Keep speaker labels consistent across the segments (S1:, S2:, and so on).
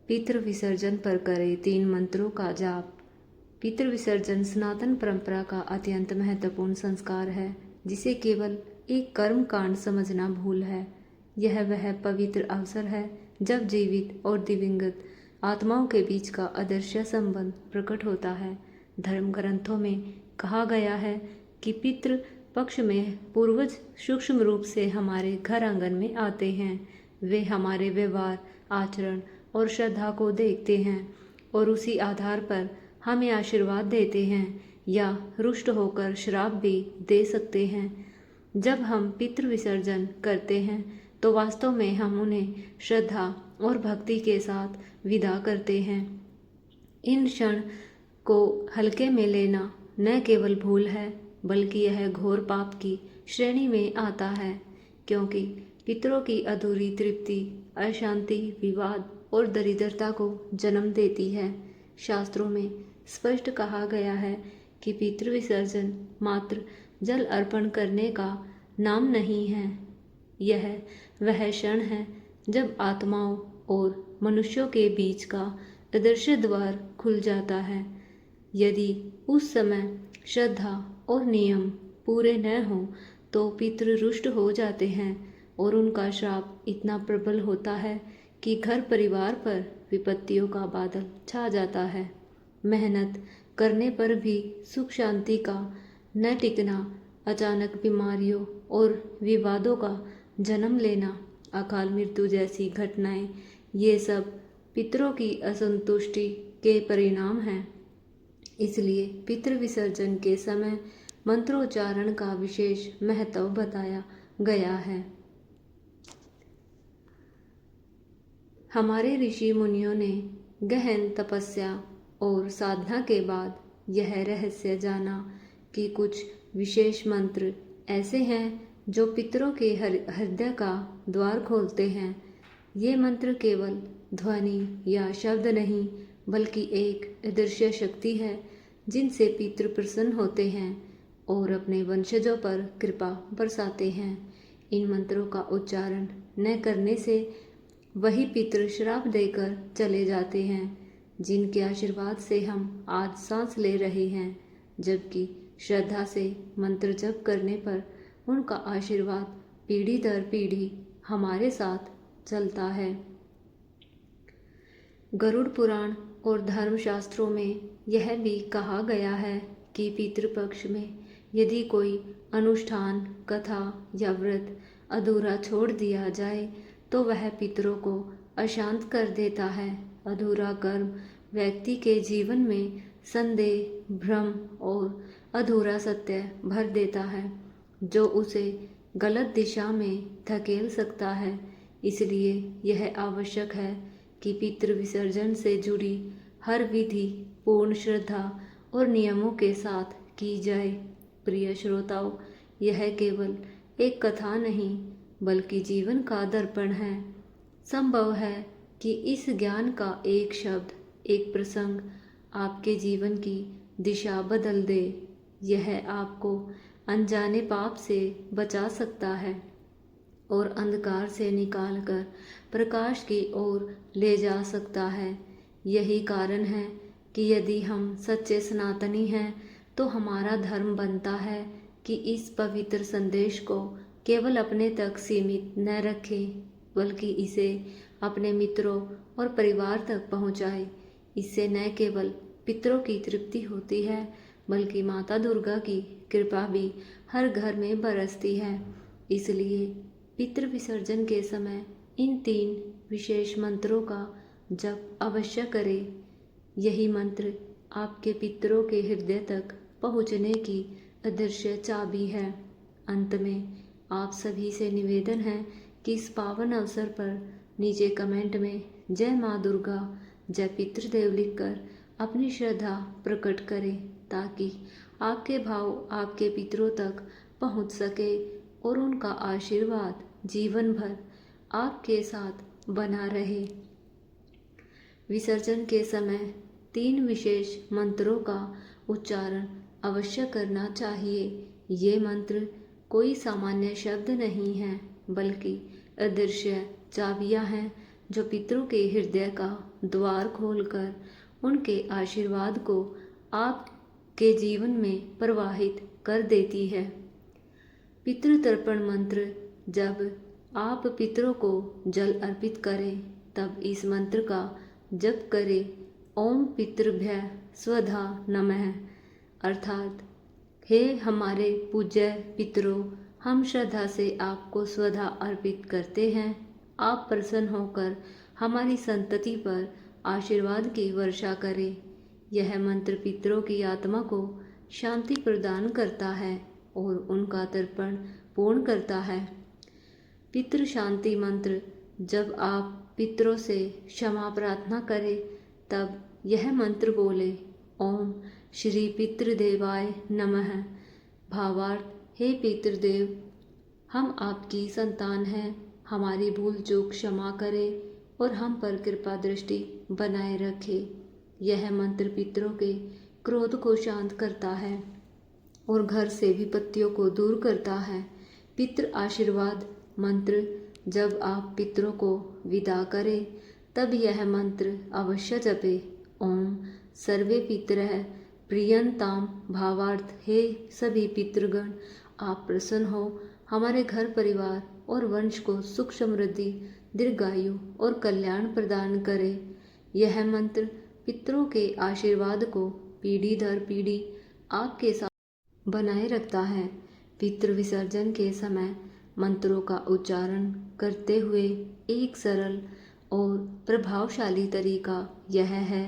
S1: पितृ विसर्जन पर करें 3 मंत्रों का जाप। पितृ विसर्जन सनातन परंपरा का अत्यंत महत्वपूर्ण संस्कार है, जिसे केवल एक कर्म कांड समझना भूल है। यह वह पवित्र अवसर है जब जीवित और दिवंगत आत्माओं के बीच का अदृश्य संबंध प्रकट होता है। धर्म ग्रंथों में कहा गया है कि पितृ पक्ष में पूर्वज सूक्ष्म रूप से हमारे घर आंगन में आते हैं। वे हमारे व्यवहार, आचरण और श्रद्धा को देखते हैं और उसी आधार पर हमें आशीर्वाद देते हैं या रुष्ट होकर श्राप भी दे सकते हैं। जब हम पितृ विसर्जन करते हैं तो वास्तव में हम उन्हें श्रद्धा और भक्ति के साथ विदा करते हैं। इन क्षण को हल्के में लेना न केवल भूल है, बल्कि यह घोर पाप की श्रेणी में आता है, क्योंकि पितरों की अधूरी तृप्ति अशांति, विवाद और दरिद्रता को जन्म देती है। शास्त्रों में स्पष्ट कहा गया है कि पितृ विसर्जन मात्र जल अर्पण करने का नाम नहीं है। यह वह क्षण है जब आत्माओं और मनुष्यों के बीच का अदृश्य द्वार खुल जाता है। यदि उस समय श्रद्धा और नियम पूरे न हों तो पितृ रुष्ट हो जाते हैं और उनका श्राप इतना प्रबल होता है कि घर परिवार पर विपत्तियों का बादल छा जाता है। मेहनत करने पर भी सुख शांति का न टिकना, अचानक बीमारियों और विवादों का जन्म लेना, अकाल मृत्यु जैसी घटनाएं, ये सब पितरों की असंतुष्टि के परिणाम हैं। इसलिए पितृ विसर्जन के समय मंत्रोच्चारण का विशेष महत्व बताया गया है। हमारे ऋषि मुनियों ने गहन तपस्या और साधना के बाद यह रहस्य जाना कि कुछ विशेष मंत्र ऐसे हैं जो पितरों के हृदय का द्वार खोलते हैं। ये मंत्र केवल ध्वनि या शब्द नहीं, बल्कि एक अदृश्य शक्ति है जिनसे पितृ प्रसन्न होते हैं और अपने वंशजों पर कृपा बरसाते हैं। इन मंत्रों का उच्चारण न करने से वही पितृ श्राप देकर चले जाते हैं जिनके आशीर्वाद से हम आज सांस ले रहे हैं, जबकि श्रद्धा से मंत्र जप करने पर उनका आशीर्वाद पीढ़ी दर पीढ़ी हमारे साथ चलता है। गरुड़ पुराण और धर्मशास्त्रों में यह भी कहा गया है कि पितृपक्ष में यदि कोई अनुष्ठान, कथा या व्रत अधूरा छोड़ दिया जाए तो वह पितरों को अशांत कर देता है। अधूरा कर्म व्यक्ति के जीवन में संदेह, भ्रम और अधूरा सत्य भर देता है, जो उसे गलत दिशा में धकेल सकता है। इसलिए यह आवश्यक है कि पितृ विसर्जन से जुड़ी हर विधि पूर्ण श्रद्धा और नियमों के साथ की जाए। प्रिय श्रोताओ, यह केवल एक कथा नहीं, बल्कि जीवन का दर्पण है। संभव है कि इस ज्ञान का एक शब्द, एक प्रसंग आपके जीवन की दिशा बदल दे। यह आपको अनजाने पाप से बचा सकता है और अंधकार से निकालकर प्रकाश की ओर ले जा सकता है। यही कारण है कि यदि हम सच्चे सनातनी हैं तो हमारा धर्म बनता है कि इस पवित्र संदेश को केवल अपने तक सीमित न रखें, बल्कि इसे अपने मित्रों और परिवार तक पहुंचाएं। इससे न केवल पितरों की तृप्ति होती है, बल्कि माता दुर्गा की कृपा भी हर घर में बरसती है। इसलिए पितृ विसर्जन के समय इन 3 विशेष मंत्रों का जप अवश्य करें। यही मंत्र आपके पितरों के हृदय तक पहुँचने की अदृश्य चाबी है। अंत में आप सभी से निवेदन है कि इस पावन अवसर पर नीचे कमेंट में जय माँ दुर्गा, जय पितृदेव लिखकर अपनी श्रद्धा प्रकट करें, ताकि आपके भाव आपके पितरों तक पहुँच सके और उनका आशीर्वाद जीवन भर आपके साथ बना रहे। विसर्जन के समय 3 विशेष मंत्रों का उच्चारण अवश्य करना चाहिए। ये मंत्र कोई सामान्य शब्द नहीं हैं, बल्कि अदृश्य चाबियां हैं जो पितरों के हृदय का द्वार खोलकर उनके आशीर्वाद को आपके जीवन में प्रवाहित कर देती है। पितृतर्पण मंत्र। जब आप पितरों को जल अर्पित करें तब इस मंत्र का जप करें। ओम पितृभ्य स्वधा नमः, अर्थात हे हमारे पूज्य पितरों, हम श्रद्धा से आपको स्वधा अर्पित करते हैं। आप प्रसन्न होकर हमारी संतति पर आशीर्वाद की वर्षा करें। यह मंत्र पितरों की आत्मा को शांति प्रदान करता है और उनका तर्पण पूर्ण करता है। पितृ शांति मंत्र। जब आप पितरों से क्षमा प्रार्थना करें तब यह मंत्र बोले। ओम श्री पितृदेवाय नमः। भावार्थ, हे पितृदेव, हम आपकी संतान हैं, हमारी भूल चूक क्षमा करें और हम पर कृपा दृष्टि बनाए रखें। यह मंत्र पितरों के क्रोध को शांत करता है और घर से विपत्तियों को दूर करता है। पितृ आशीर्वाद मंत्र। जब आप पितरों को विदा करें तब यह मंत्र अवश्य जपे। ओम सर्वे पितरः प्रियंताम। भावार्थ, हे सभी पितृगण, आप प्रसन्न हो, हमारे घर परिवार और वंश को सुख समृद्धि, दीर्घायु और कल्याण प्रदान करें। यह मंत्र पितरों के आशीर्वाद को पीढ़ी दर पीढ़ी आपके साथ बनाए रखता है। पितृ विसर्जन के समय मंत्रों का उच्चारण करते हुए एक सरल और प्रभावशाली तरीका यह है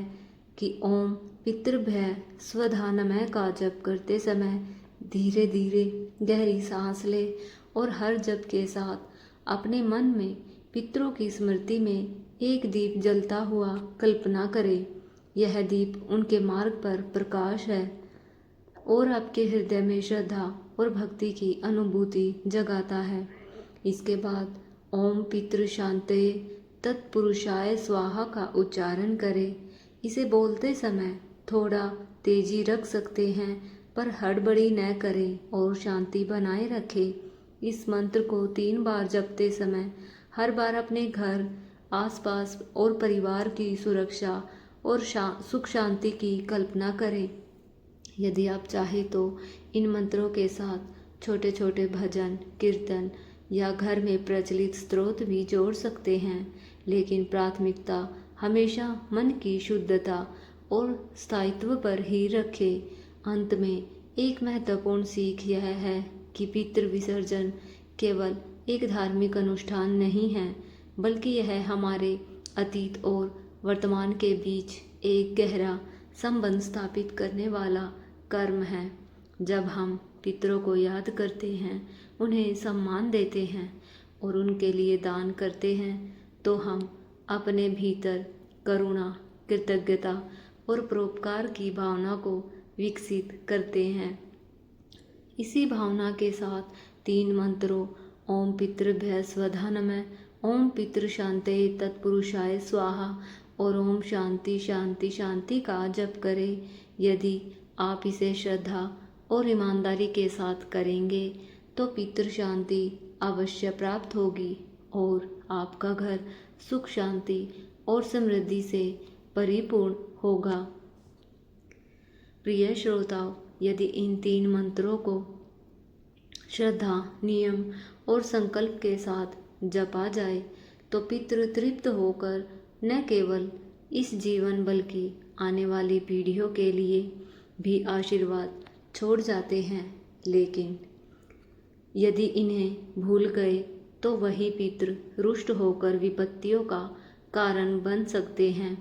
S1: कि ओम पितृभ्य स्वधा नमः का जप करते समय धीरे धीरे गहरी सांस ले और हर जप के साथ अपने मन में पितरों की स्मृति में एक दीप जलता हुआ कल्पना करें। यह दीप उनके मार्ग पर प्रकाश है और आपके हृदय में श्रद्धा और भक्ति की अनुभूति जगाता है। इसके बाद ओम पितृ शांतये तत्पुरुषाय स्वाहा का उच्चारण करें। इसे बोलते समय थोड़ा तेजी रख सकते हैं पर हड़बड़ी न करें और शांति बनाए रखें। इस मंत्र को 3 बार जपते समय हर बार अपने घर, आसपास और परिवार की सुरक्षा और सुख शांति की कल्पना करें। यदि आप चाहें तो इन मंत्रों के साथ छोटे छोटे भजन, कीर्तन या घर में प्रचलित स्तोत्र भी जोड़ सकते हैं, लेकिन प्राथमिकता हमेशा मन की शुद्धता और स्थायित्व पर ही रखें। अंत में एक महत्वपूर्ण सीख यह है कि पितृ विसर्जन केवल एक धार्मिक अनुष्ठान नहीं है, बल्कि यह हमारे अतीत और वर्तमान के बीच एक गहरा संबंध स्थापित करने वाला कर्म है। जब हम पितरों को याद करते हैं, उन्हें सम्मान देते हैं और उनके लिए दान करते हैं, तो हम अपने भीतर करुणा, कृतज्ञता और परोपकार की भावना को विकसित करते हैं। इसी भावना के साथ 3 मंत्रों ओम पितृभ्य स्वधा नमः, ओम पितृ शांतये तत्पुरुषाय स्वाहा और ओम शांति शांति शांति का जप करें। यदि आप इसे श्रद्धा और ईमानदारी के साथ करेंगे तो पितृ शांति अवश्य प्राप्त होगी और आपका घर सुख शांति और समृद्धि से परिपूर्ण होगा। प्रिय श्रोताओ, यदि इन 3 मंत्रों को श्रद्धा, नियम और संकल्प के साथ जपा जाए तो पितृ तृप्त होकर न केवल इस जीवन बल्कि आने वाली पीढ़ियों के लिए भी आशीर्वाद छोड़ जाते हैं। लेकिन यदि इन्हें भूल गए तो वही पितृ रुष्ट होकर विपत्तियों का कारण बन सकते हैं।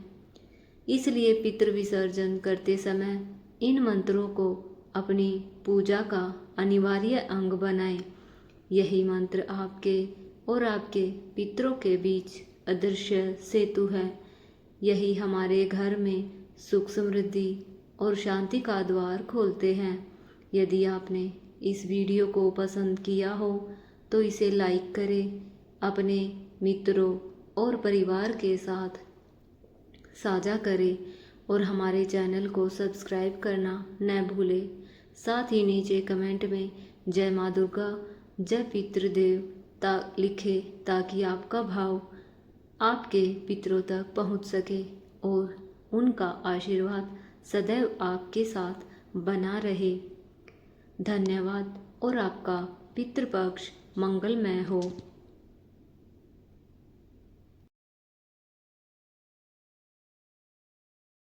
S1: इसलिए पितृ विसर्जन करते समय इन मंत्रों को अपनी पूजा का अनिवार्य अंग बनाएं। यही मंत्र आपके और आपके पितरों के बीच अदृश्य सेतु है। यही हमारे घर में सुख, समृद्धि और शांति का द्वार खोलते हैं। यदि आपने इस वीडियो को पसंद किया हो तो इसे लाइक करें, अपने मित्रों और परिवार के साथ साझा करें और हमारे चैनल को सब्सक्राइब करना न भूलें। साथ ही नीचे कमेंट में जय माँ दुर्गा, जय पितृदेव लिखें ताकि आपका भाव आपके पितरों तक पहुंच सके और उनका आशीर्वाद सदैव आपके साथ बना रहे। धन्यवाद और आपका पितृपक्ष मंगलमय हो।